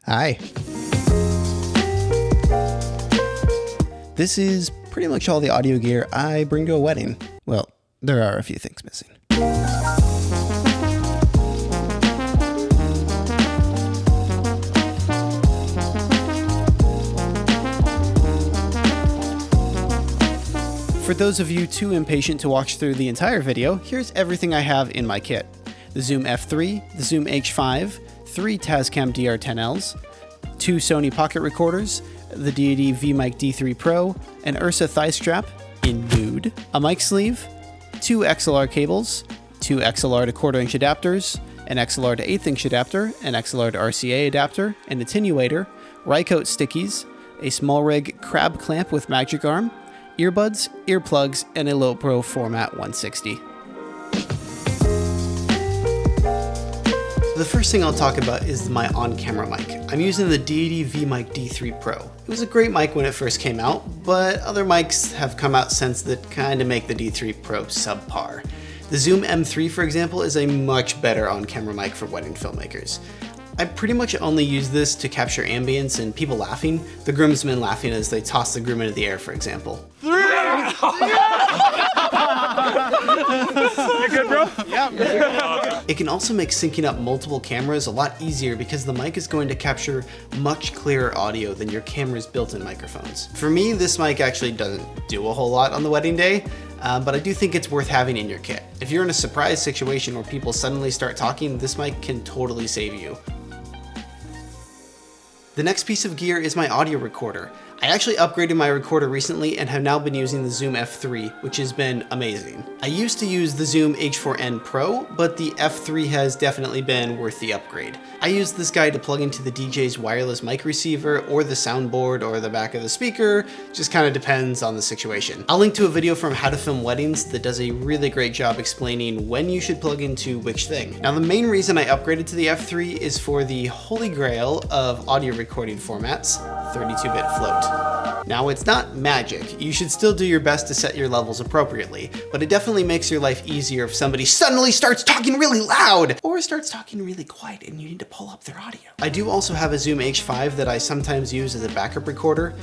Hi. This is pretty much all the audio gear I bring to a wedding. Well, there are a few things missing. For those of you too impatient to watch through the entire video, here's everything I have in my kit. The Zoom F3, the Zoom H5, 3 Tascam DR10Ls, 2 Sony pocket recorders, the Deity V-Mic D3 Pro, an Ursa thigh strap in nude, a mic sleeve, 2 XLR cables, 2 XLR to 1/4-inch adapters, an XLR to 1/8 inch adapter, an XLR to RCA adapter, an attenuator, Rycote stickies, a small rig crab clamp with magic arm, earbuds, earplugs, and a low pro format 160. The first thing I'll talk about is my on-camera mic. I'm using the Deity V-Mic D3 Pro. It was a great mic when it first came out, but other mics have come out since that kind of make the D3 Pro subpar. The Zoom M3, for example, is a much better on-camera mic for wedding filmmakers. I pretty much only use this to capture ambience and people laughing, the groomsmen laughing as they toss the groom into the air, for example. You good, bro? Yeah. It can also make syncing up multiple cameras a lot easier because the mic is going to capture much clearer audio than your camera's built-in microphones. For me, this mic actually doesn't do a whole lot on the wedding day, but I do think it's worth having in your kit. If you're in a surprise situation where people suddenly start talking, this mic can totally save you. The next piece of gear is my audio recorder. I actually upgraded my recorder recently and have now been using the Zoom F3, which has been amazing. I used to use the Zoom H4n Pro, but the F3 has definitely been worth the upgrade. I use this guy to plug into the DJ's wireless mic receiver or the soundboard or the back of the speaker, just kind of depends on the situation. I'll link to a video from How to Film Weddings that does a really great job explaining when you should plug into which thing. Now the main reason I upgraded to the F3 is for the holy grail of audio recording formats, 32-bit float. Now it's not magic, you should still do your best to set your levels appropriately, but it definitely makes your life easier if somebody suddenly starts talking really loud or starts talking really quiet and you need to pull up their audio. I do also have a Zoom H5 that I sometimes use as a backup recorder.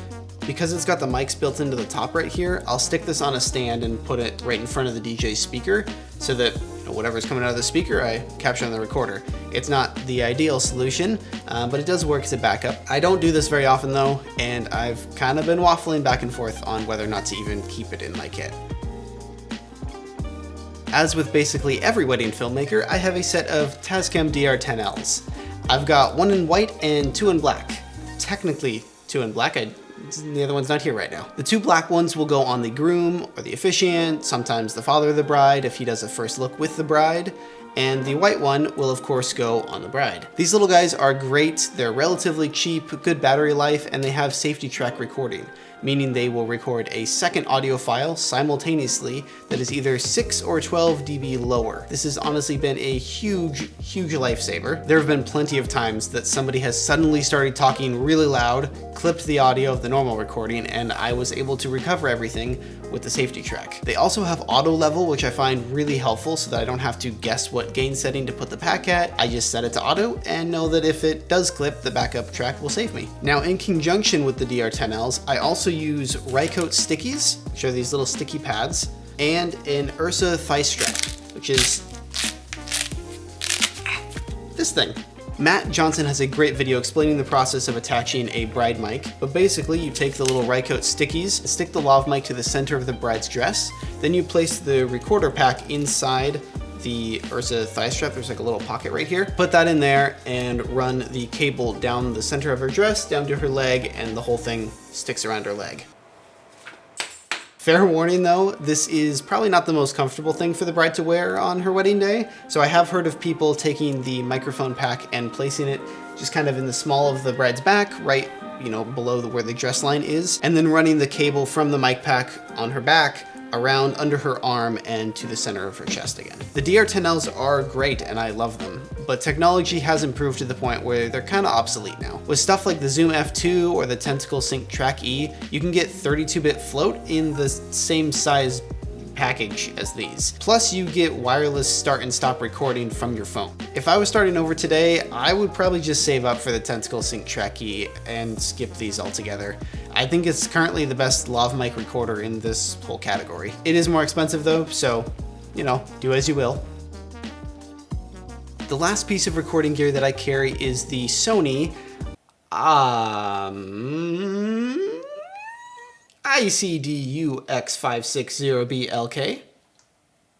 Because it's got the mics built into the top right here, I'll stick this on a stand and put it right in front of the DJ's speaker so that whatever's coming out of the speaker, I capture on the recorder. It's not the ideal solution, but it does work as a backup. I don't do this very often though, and I've kind of been waffling back and forth on whether or not to even keep it in my kit. As with basically every wedding filmmaker, I have a set of Tascam DR10Ls. I've got 1 in white and 2 in black. Technically 2 in black, the other one's not here right now. The 2 black ones will go on the groom or the officiant, sometimes the father of the bride if he does a first look with the bride, and the white one will of course go on the bride. These little guys are great, they're relatively cheap, good battery life, and they have safety track recording, meaning they will record a second audio file simultaneously that is either 6 or 12 dB lower. This has honestly been a huge lifesaver. There have been plenty of times that somebody has suddenly started talking really loud, clipped the audio of the normal recording, and I was able to recover everything with the safety track. They also have auto level, which I find really helpful so that I don't have to guess what gain setting to put the pack at. I just set it to auto and know that if it does clip, the backup track will save me. Now in conjunction with the DR10Ls, I also use Rycote stickies, which are these little sticky pads, and an Ursa thigh strap, which is this thing. Matt Johnson has a great video explaining the process of attaching a bride mic, but basically you take the little Rycote stickies and stick the Lav mic to the center of the bride's dress, then you place the recorder pack inside the Ursa thigh strap. There's like a little pocket right here. Put that in there and run the cable down the center of her dress, down to her leg, and the whole thing sticks around her leg. Fair warning though, this is probably not the most comfortable thing for the bride to wear on her wedding day, so I have heard of people taking the microphone pack and placing it just kind of in the small of the bride's back, right below where the dress line is, and then running the cable from the mic pack on her back around under her arm and to the center of her chest again. The DR10Ls are great and I love them, but technology has improved to the point where they're kind of obsolete now. With stuff like the Zoom F2 or the Tentacle Sync Track E, you can get 32-bit float in the same size package as these. Plus you get wireless start and stop recording from your phone. If I was starting over today, I would probably just save up for the Tentacle Sync track key and skip these altogether. I think it's currently the best Lav Mic recorder in this whole category. It is more expensive though, so, you know, do as you will. The last piece of recording gear that I carry is the Sony ICD-UX560BLK.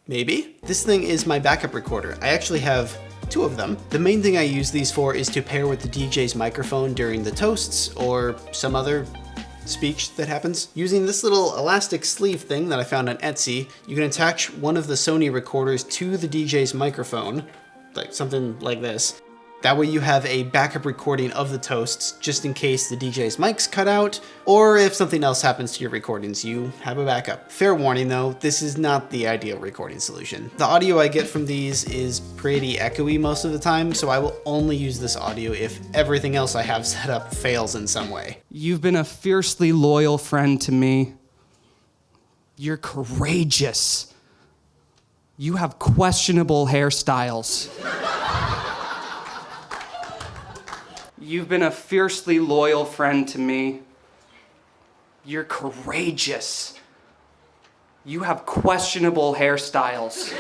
Maybe? This thing is my backup recorder. I actually have two of them. The main thing I use these for is to pair with the DJ's microphone during the toasts or some other speech that happens. Using this little elastic sleeve thing that I found on Etsy, you can attach one of the Sony recorders to the DJ's microphone, like something like this. That way you have a backup recording of the toasts just in case the DJ's mics cut out, or if something else happens to your recordings, you have a backup. Fair warning though, this is not the ideal recording solution. The audio I get from these is pretty echoey most of the time, so I will only use this audio if everything else I have set up fails in some way. You've been a fiercely loyal friend to me. You're courageous. You have questionable hairstyles. You've been a fiercely loyal friend to me. You're courageous. You have questionable hairstyles.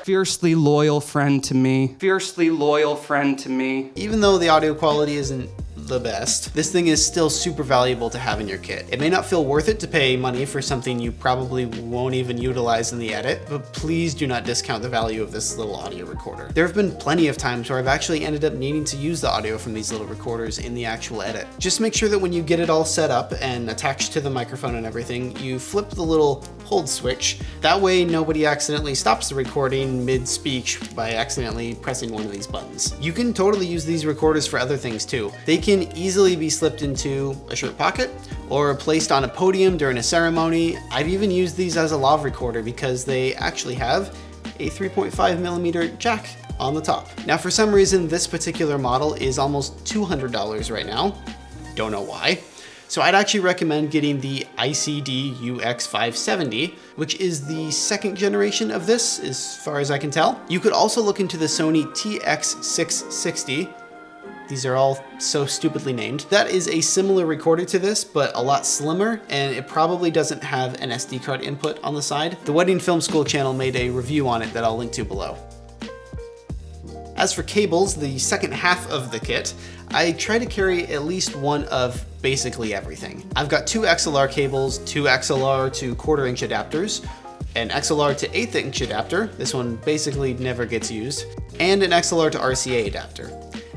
Fiercely loyal friend to me. Fiercely loyal friend to me. Even though the audio quality isn't the best, this thing is still super valuable to have in your kit. It may not feel worth it to pay money for something you probably won't even utilize in the edit, but please do not discount the value of this little audio recorder. There have been plenty of times where I've actually ended up needing to use the audio from these little recorders in the actual edit. Just make sure that when you get it all set up and attached to the microphone and everything, you flip the little hold switch. That way nobody accidentally stops the recording mid-speech by accidentally pressing one of these buttons. You can totally use these recorders for other things too. They can easily be slipped into a shirt pocket or placed on a podium during a ceremony. I've even used these as a lav recorder because they actually have a 3.5mm jack on the top. Now for some reason this particular model is almost $200 right now. Don't know why. So I'd actually recommend getting the ICD-UX570, which is the second generation of this as far as I can tell. You could also look into the Sony TX660. These are all so stupidly named. That is a similar recorder to this, but a lot slimmer, and it probably doesn't have an SD card input on the side. The Wedding Film School channel made a review on it that I'll link to below. As for cables, the second half of the kit, I try to carry at least one of basically everything. I've got two XLR cables, two XLR to 1/4" adapters, an XLR to 1/8" adapter, this one basically never gets used, and an XLR to RCA adapter.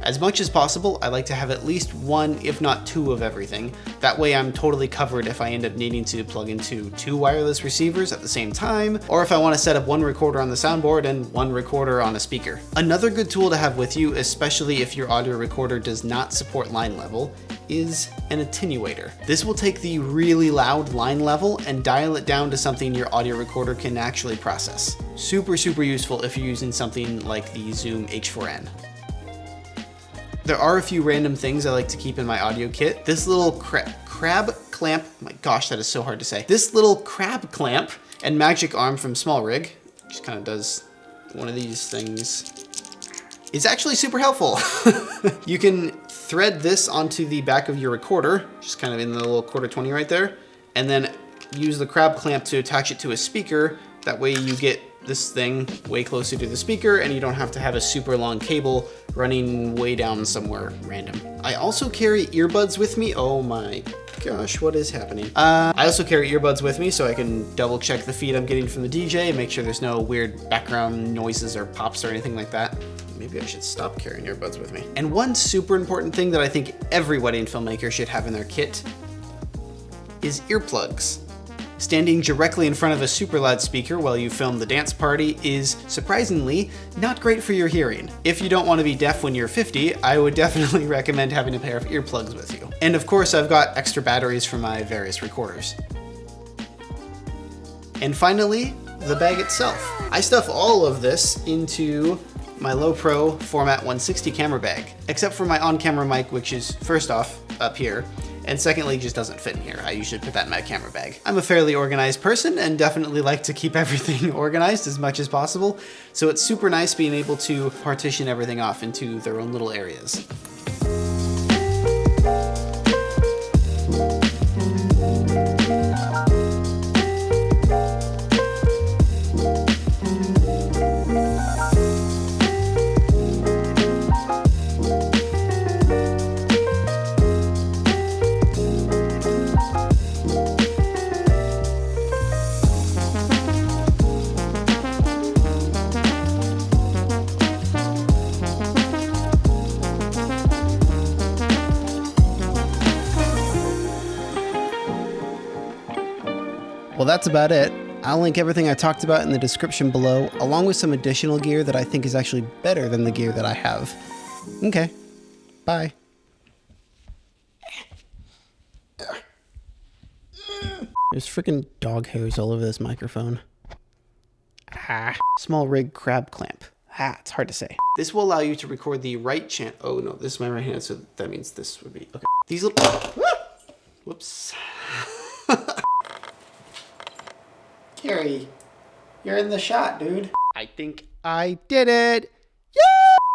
As much as possible, I like to have at least one, if not two of everything. That way I'm totally covered if I end up needing to plug into two wireless receivers at the same time, or if I want to set up one recorder on the soundboard and one recorder on a speaker. Another good tool to have with you, especially if your audio recorder does not support line level, is an attenuator. This will take the really loud line level and dial it down to something your audio recorder can actually process. Super useful if you're using something like the Zoom H4n. There are a few random things I like to keep in my audio kit. This little crab clamp, my gosh, that is so hard to say. This little crab clamp and magic arm from Small Rig, just kind of does one of these things, is actually super helpful. You can thread this onto the back of your recorder, just kind of in the little 1/4 right there, and then use the crab clamp to attach it to a speaker. That way you get this thing way closer to the speaker and you don't have to have a super long cable running way down somewhere random. I also carry earbuds with me. Oh my gosh, what is happening? I also carry earbuds with me so I can double check the feed I'm getting from the DJ and make sure there's no weird background noises or pops or anything like that. Maybe I should stop carrying earbuds with me. And one super important thing that I think every wedding filmmaker should have in their kit is earplugs. Standing directly in front of a super loud speaker while you film the dance party is, surprisingly, not great for your hearing. If you don't want to be deaf when you're 50, I would definitely recommend having a pair of earplugs with you. And of course, I've got extra batteries for my various recorders. And finally, the bag itself. I stuff all of this into my low pro format 160 camera bag, except for my on-camera mic, which is first off up here, And secondly, it just doesn't fit in here. I usually put that in my camera bag. I'm a fairly organized person and definitely like to keep everything organized as much as possible. So it's super nice being able to partition everything off into their own little areas. Well, that's about it. I'll link everything I talked about in the description below, along with some additional gear that I think is actually better than the gear that I have. Okay, bye. There's freaking dog hairs all over this microphone. Ah, small rig crab clamp. Ah, it's hard to say. This will allow you to record the right channel. Oh no, this is my right hand, so that means this would be, okay. These little, whoops. Carrie, you're in the shot, dude. I think I did it.